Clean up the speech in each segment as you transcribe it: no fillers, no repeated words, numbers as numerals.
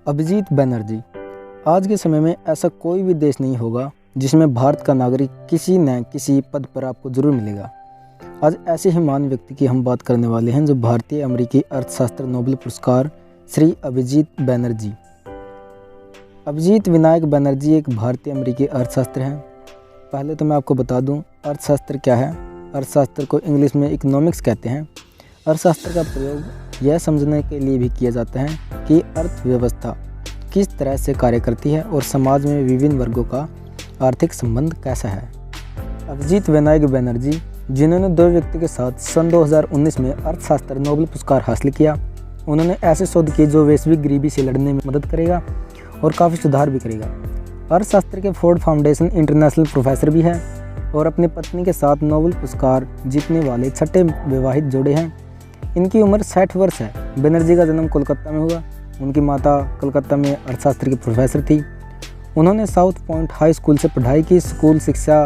अभिजीत बनर्जी। आज के समय में ऐसा कोई भी देश नहीं होगा जिसमें भारत का नागरिक किसी न किसी पद पर आपको जरूर मिलेगा। आज ऐसे ही महान व्यक्ति की हम बात करने वाले हैं जो भारतीय अमेरिकी अर्थशास्त्र नोबेल पुरस्कार श्री अभिजीत बनर्जी। अभिजीत विनायक बनर्जी एक भारतीय अमेरिकी अर्थशास्त्र हैं। पहले तो मैं आपको बता दूं अर्थशास्त्र क्या है। अर्थशास्त्र को इंग्लिश में इकोनॉमिक्स कहते हैं। अर्थशास्त्र का प्रयोग यह समझने के लिए भी किया जाता है कि अर्थव्यवस्था किस तरह से कार्य करती है और समाज में विभिन्न वर्गों का आर्थिक संबंध कैसा है। अभिजीत विनायक बनर्जी, जिन्होंने दो व्यक्ति के साथ सन 2019 में अर्थशास्त्र नोबेल पुरस्कार हासिल किया, उन्होंने ऐसे शोध किए जो वैश्विक गरीबी से लड़ने में मदद करेगा और काफ़ी सुधार भी करेगा। अर्थशास्त्र के फोर्ड फाउंडेशन इंटरनेशनल प्रोफेसर भी है और अपनी पत्नी के साथ नोबेल पुरस्कार जीतने वाले छठे विवाहित जोड़े हैं। इनकी उम्र 60 वर्ष है। बनर्जी का जन्म कोलकाता में हुआ। उनकी माता कलकत्ता में अर्थशास्त्र की प्रोफेसर थी। उन्होंने साउथ पॉइंट हाई स्कूल से पढ़ाई की। स्कूल शिक्षा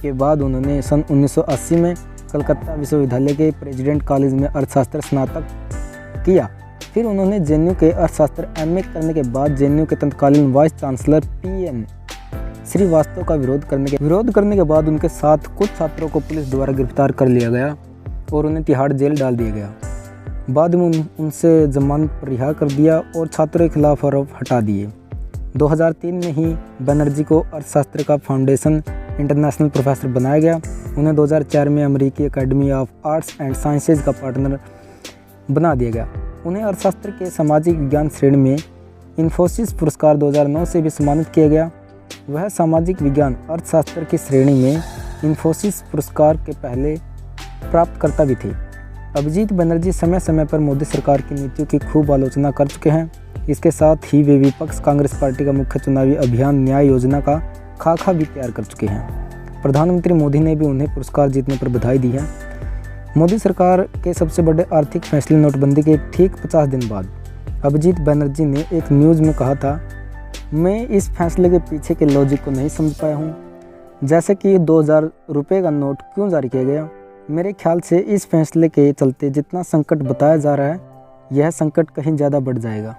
के बाद उन्होंने सन 1980 में कलकत्ता विश्वविद्यालय के प्रेसिडेंट कॉलेज में अर्थशास्त्र स्नातक किया। फिर उन्होंने जेएनयू के अर्थशास्त्र एमए करने के बाद जेएनयू के तत्कालीन वाइस चांसलर पीएन श्रीवास्तव का विरोध करने के बाद उनके साथ कुछ छात्रों को पुलिस द्वारा गिरफ्तार कर लिया गया और उन्हें तिहाड़ जेल डाल दिया गया। बाद में उनसे जमानत पर रिहा कर दिया और छात्रों के खिलाफ आरोप हटा दिए। 2003 में ही बनर्जी को अर्थशास्त्र का फाउंडेशन इंटरनेशनल प्रोफेसर बनाया गया। उन्हें 2004 में अमेरिकी academy of arts and sciences का पार्टनर बना दिया गया। उन्हें अर्थशास्त्र के सामाजिक विज्ञान श्रेणी में इन्फोसिस पुरस्कार 2009 से भी सम्मानित किया गया। वह सामाजिक विज्ञान अर्थशास्त्र की श्रेणी में इन्फोसिस पुरस्कार के पहले प्राप्तकर्ता भी थे। अभिजीत बनर्जी समय समय पर मोदी सरकार की नीतियों की खूब आलोचना कर चुके हैं। इसके साथ ही वे विपक्ष कांग्रेस पार्टी का मुख्य चुनावी अभियान न्याय योजना का खाका भी तैयार कर चुके हैं। प्रधानमंत्री मोदी ने भी उन्हें पुरस्कार जीतने पर बधाई दी है। मोदी सरकार के सबसे बड़े आर्थिक फैसले नोटबंदी के ठीक 50 दिन बाद अभिजीत बनर्जी ने एक न्यूज़ में कहा था, मैं इस फैसले के पीछे के लॉजिक को नहीं समझ पाया हूँ। जैसे कि 2000 रुपये का नोट क्यों जारी किया गया। मेरे ख्याल से इस फैसले के चलते जितना संकट बताया जा रहा है, यह संकट कहीं ज़्यादा बढ़ जाएगा।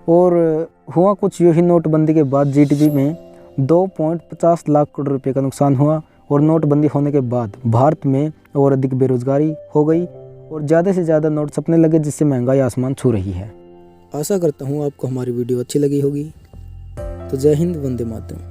और हुआ कुछ यूँ ही, नोटबंदी के बाद जीडीपी में 2.50 लाख करोड़ रुपए का नुकसान हुआ और नोटबंदी होने के बाद भारत में और अधिक बेरोजगारी हो गई और ज़्यादा से ज़्यादा नोट छपने लगे, जिससे महंगाई आसमान छू रही है। आशा करता हूँ आपको हमारी वीडियो अच्छी लगी होगी। तो जय हिंद, वंदे मातरम।